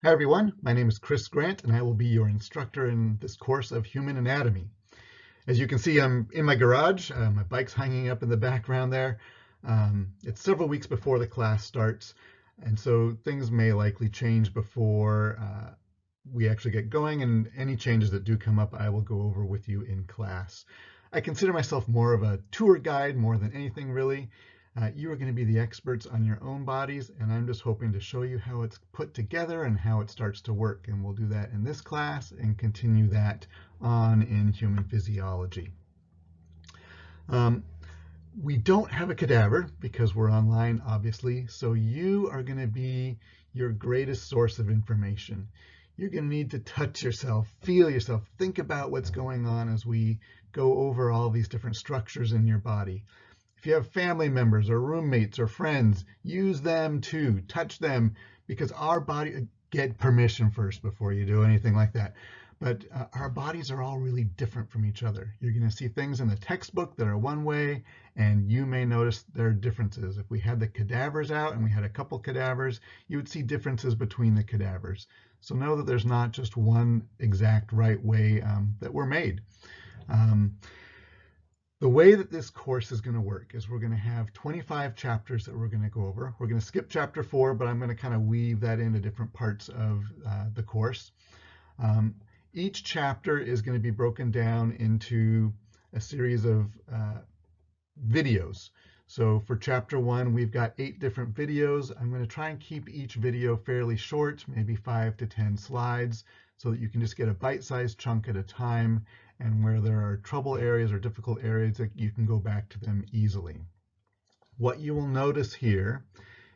Hi everyone, my name is Chris Grant and I will be your instructor in this course of human anatomy. As you can see, I'm in my garage. My bike's hanging up in the background there. It's several weeks before the class starts, and so things may likely change before we actually get going, and any changes that do come up I will go over with you in class. I consider myself more of a tour guide more than anything really. You are going to be the experts on your own bodies, and I'm just hoping to show you how it's put together and how it starts to work. And we'll do that in this class and continue that on in human physiology. We don't have a cadaver because we're online, obviously, so you are going to be your greatest source of information. You're going to need to touch yourself, feel yourself, think about what's going on as we go over all these different structures in your body. If you have family members or roommates or friends, use them too. Touch them, because our body, get permission first before you do anything like that. But our bodies are all really different from each other. You're going to see things in the textbook that are one way, and you may notice there are differences. If we had the cadavers out and we had a couple cadavers, you would see differences between the cadavers. So know that there's not just one exact right way that we're made. The way that this course is going to work is we're going to have 25 chapters that we're going to go over. We're going to skip chapter 4, but I'm going to kind of weave that into different parts of the course. Each chapter is going to be broken down into a series of videos. So for chapter 1, we've got 8 different videos. I'm going to try and keep each video fairly short, maybe 5 to 10 slides, so that you can just get a bite-sized chunk at a time, and where there are trouble areas or difficult areas, that you can go back to them easily. What you will notice here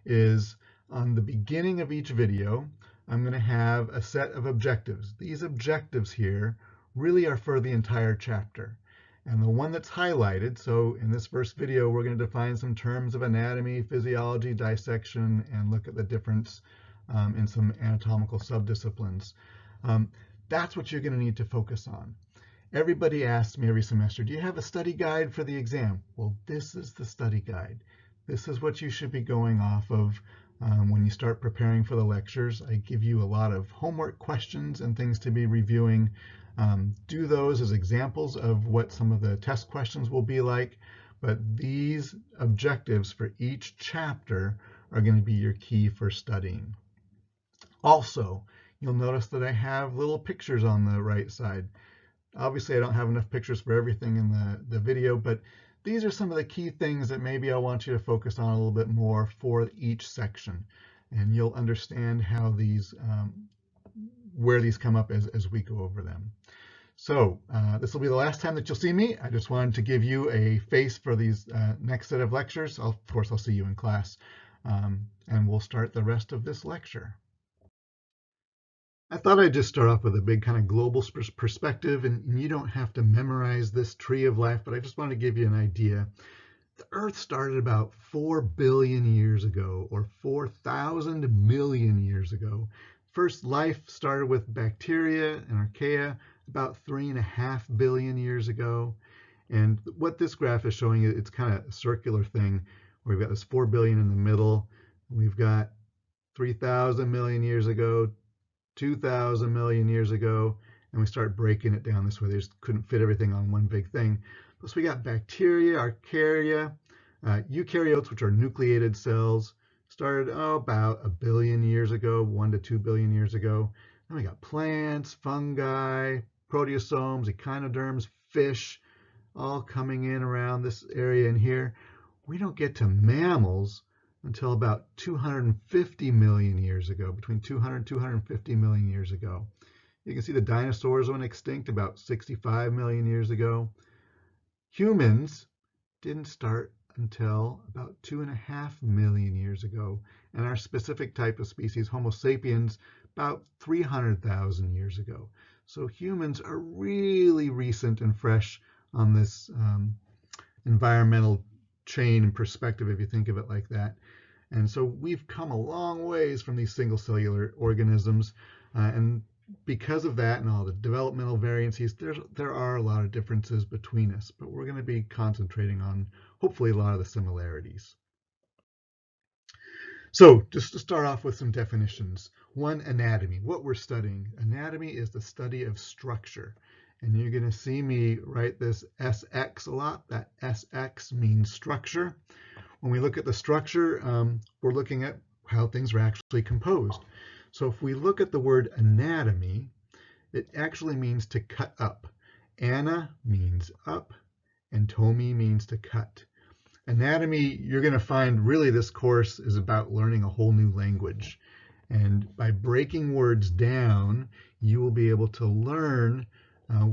is on the beginning of each video, I'm going to have a set of objectives. These objectives here really are for the entire chapter. And the one that's highlighted, so in this first video, we're going to define some terms of anatomy, physiology, dissection, and look at the difference in some anatomical subdisciplines. That's what you're going to need to focus on. Everybody asks me every semester, do you have a study guide for the exam? Well, this is the study guide. This is what you should be going off of when you start preparing for the lectures. I give you a lot of homework questions and things to be reviewing. Do those as examples of what some of the test questions will be like, but these objectives for each chapter are going to be your key for studying. Also, you'll notice that I have little pictures on the right side. Obviously, I don't have enough pictures for everything in the video, but these are some of the key things that maybe I want you to focus on a little bit more for each section. And you'll understand how these, where these come up as we go over them. So this will be the last time that you'll see me. I just wanted to give you a face for these next set of lectures. Of course, I'll see you in class. And we'll start the rest of this lecture. I thought I'd just start off with a big kind of global perspective, and you don't have to memorize this tree of life, but I just wanted to give you an idea. The Earth started about 4 billion years ago, or 4,000 million years ago. First life started with bacteria and archaea about 3.5 billion years ago. And what this graph is showing, it's kind of a circular thing, where we've got this 4 billion in the middle. We've got 3,000 million years ago, 2,000 million years ago, and we start breaking it down this way. They just couldn't fit everything on one big thing. So we got bacteria, archaea, eukaryotes, which are nucleated cells, started about 1 billion years ago, 1 to 2 billion years ago. Then we got plants, fungi, proteosomes, echinoderms, fish, all coming in around this area in here. We don't get to mammals until about 250 million years ago, between 200 and 250 million years ago. You can see the dinosaurs went extinct about 65 million years ago. Humans didn't start until about 2.5 million years ago, and our specific type of species, Homo sapiens, about 300,000 years ago. So humans are really recent and fresh on this environmental chain and perspective, if you think of it like that. And so we've come a long ways from these single cellular organisms, and because of that and all the developmental variances, there are a lot of differences between us, but we're going to be concentrating on hopefully a lot of the similarities. So just to start off with some definitions. One, anatomy. What we're studying. Anatomy is the study of structure. And you're going to see me write this SX a lot. That SX means structure. When we look at the structure, we're looking at how things are actually composed. So if we look at the word anatomy, it actually means to cut up. Ana means up, and tomi means to cut. Anatomy, you're going to find really this course is about learning a whole new language. And by breaking words down, you will be able to learn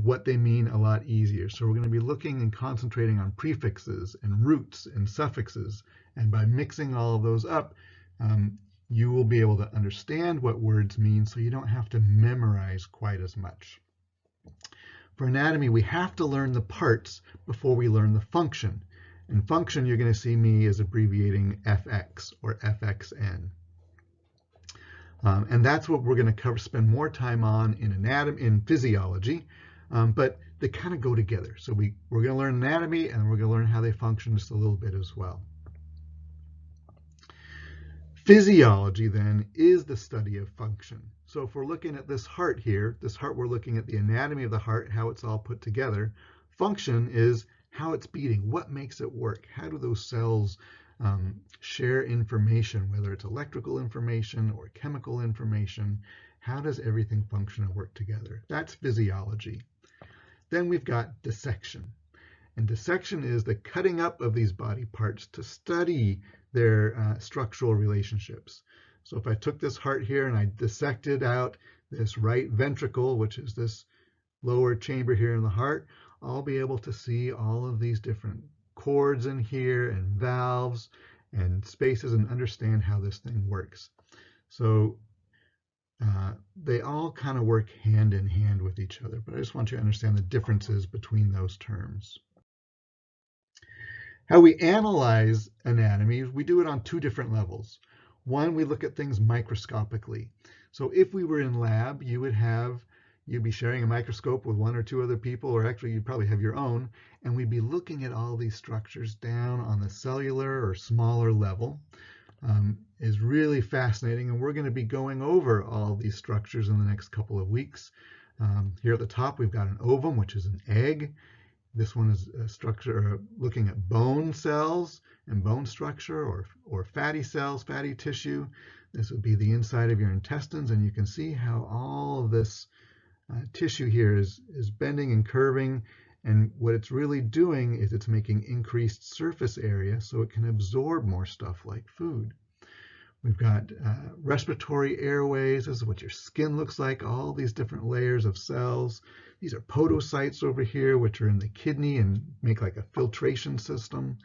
what they mean a lot easier. So we're going to be looking and concentrating on prefixes and roots and suffixes. And by mixing all of those up, you will be able to understand what words mean so you don't have to memorize quite as much. For anatomy, we have to learn the parts before we learn the function. And function, you're going to see me as abbreviating FX or FXN. And that's what we're going to spend more time on in anatomy, in physiology, but they kind of go together. So we're going to learn anatomy, and we're going to learn how they function just a little bit as well. Physiology, then, is the study of function. So if we're looking at this heart here, this heart, we're looking at the anatomy of the heart, how it's all put together. Function is how it's beating, what makes it work, how do those cells share information, whether it's electrical information or chemical information, how does everything function and work together? That's physiology. Then we've got dissection. And dissection is the cutting up of these body parts to study their structural relationships. So if I took this heart here and I dissected out this right ventricle, which is this lower chamber here in the heart, I'll be able to see all of these different cords in here and valves and spaces and understand how this thing works. So they all kind of work hand in hand with each other, but I just want you to understand the differences between those terms. How we analyze anatomy, we do it on two different levels. One, we look at things microscopically. So if we were in lab, you'd be sharing a microscope with one or two other people, or actually you'd probably have your own, and we'd be looking at all these structures down on the cellular or smaller level. Is really fascinating, and we're going to be going over all these structures in the next couple of weeks. Here at the top, we've got an ovum, which is an egg. This one is a structure looking at bone cells and bone structure, or fatty cells, fatty tissue. This would be the inside of your intestines, and you can see how all of this tissue here is bending and curving, and what it's really doing is it's making increased surface area so it can absorb more stuff like food. We've got respiratory airways. This is what your skin looks like, all these different layers of cells. These are podocytes over here, which are in the kidney and make like a filtration system.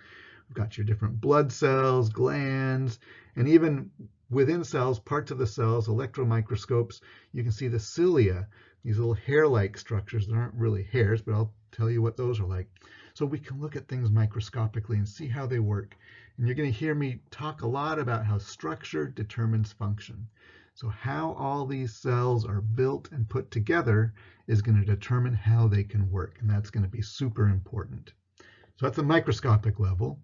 We've got your different blood cells, glands, and even within cells, parts of the cells, electron microscopes, you can see the cilia, these little hair-like structures that aren't really hairs, but I'll tell you what those are like. So we can look at things microscopically and see how they work. And you're going to hear me talk a lot about how structure determines function. So how all these cells are built and put together is going to determine how they can work, and that's going to be super important. So that's the microscopic level.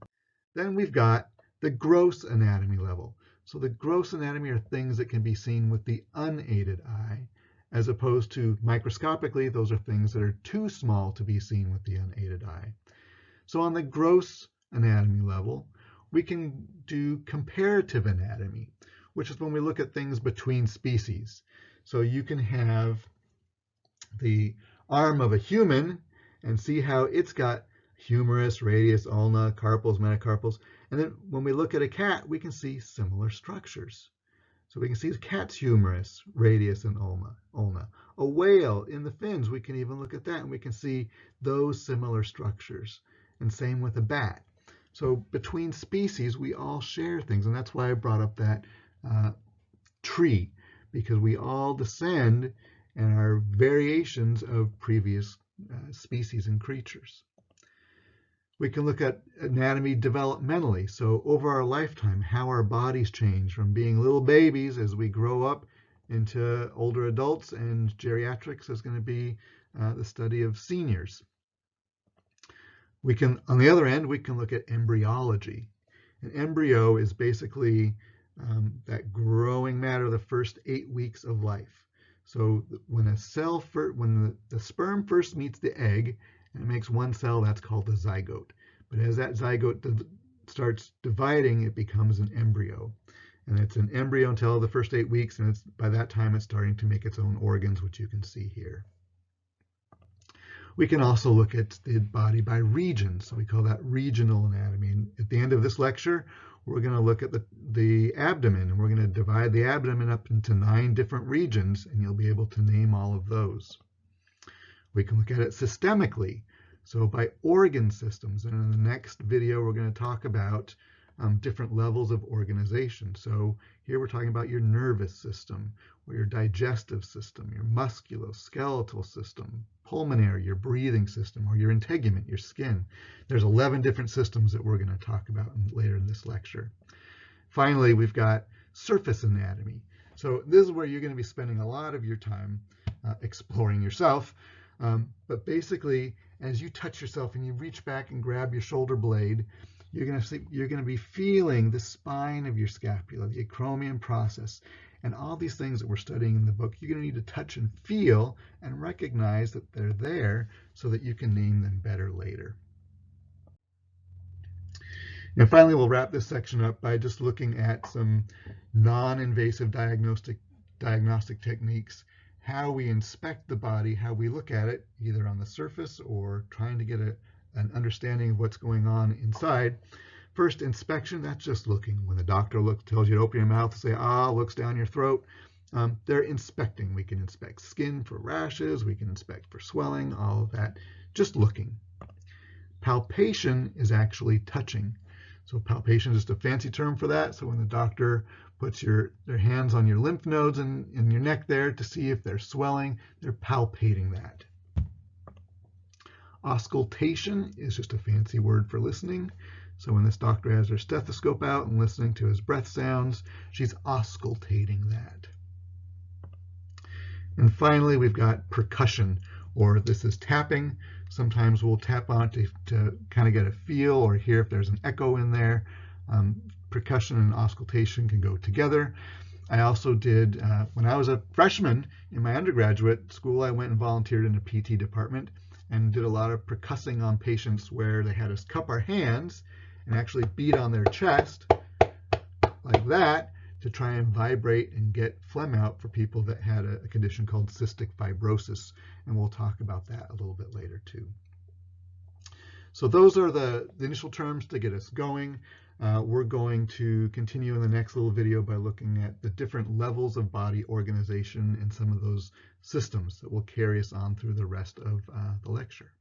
Then we've got the gross anatomy level. So the gross anatomy are things that can be seen with the unaided eye, as opposed to microscopically, those are things that are too small to be seen with the unaided eye. So on the gross anatomy level, we can do comparative anatomy, which is when we look at things between species. So you can have the arm of a human and see how it's got humerus, radius, ulna, carpals, metacarpals. And then when we look at a cat, we can see similar structures. So we can see the cat's humerus, radius, and ulna. A whale in the fins, we can even look at that and we can see those similar structures. And same with a bat. So between species, we all share things. And that's why I brought up that tree, because we all descend and are variations of previous species and creatures. We can look at anatomy developmentally. So over our lifetime, how our bodies change from being little babies as we grow up into older adults, and geriatrics is going to be the study of seniors. We can, on the other end, we can look at embryology. An embryo is basically that growing matter the first 8 weeks of life. So when when the sperm first meets the egg and it makes one cell, that's called a zygote. But as that zygote starts dividing, it becomes an embryo. And it's an embryo until the first 8 weeks, and by that time it's starting to make its own organs, which you can see here. We can also look at the body by region, so we call that regional anatomy. And at the end of this lecture, we're going to look at the abdomen, and we're going to divide the abdomen up into 9 different regions, and you'll be able to name all of those. We can look at it systemically, so by organ systems, and in the next video we're going to talk about different levels of organization. So here we're talking about your nervous system, or your digestive system, your musculoskeletal system, pulmonary, your breathing system, or your integument, your skin. There's 11 different systems that we're going to talk about later in this lecture. Finally, we've got surface anatomy. So this is where you're going to be spending a lot of your time exploring yourself. But basically, as you touch yourself and you reach back and grab your shoulder blade, you're going to be feeling the spine of your scapula, the acromion process, and all these things that we're studying in the book. You're going to need to touch and feel and recognize that they're there so that you can name them better later. And finally, we'll wrap this section up by just looking at some non-invasive diagnostic techniques, how we inspect the body, how we look at it, either on the surface or trying to get an understanding of what's going on inside. First, inspection, that's just looking. When the doctor tells you to open your mouth, say, looks down your throat. They're inspecting. We can inspect skin for rashes. We can inspect for swelling, all of that, just looking. Palpation is actually touching. So palpation is just a fancy term for that. So when the doctor puts their hands on your lymph nodes and your neck there to see if they're swelling, they're palpating that. Auscultation is just a fancy word for listening. So when this doctor has her stethoscope out and listening to his breath sounds, she's auscultating that. And finally, we've got percussion, or this is tapping. Sometimes we'll tap on it to kind of get a feel or hear if there's an echo in there. Percussion and auscultation can go together. I also did, when I was a freshman in my undergraduate school, I went and volunteered in a PT department and did a lot of percussing on patients where they had us cup our hands and actually beat on their chest like that to try and vibrate and get phlegm out for people that had a condition called cystic fibrosis. And we'll talk about that a little bit later too. So those are the initial terms to get us going. We're going to continue in the next little video by looking at the different levels of body organization and some of those systems that will carry us on through the rest of the lecture.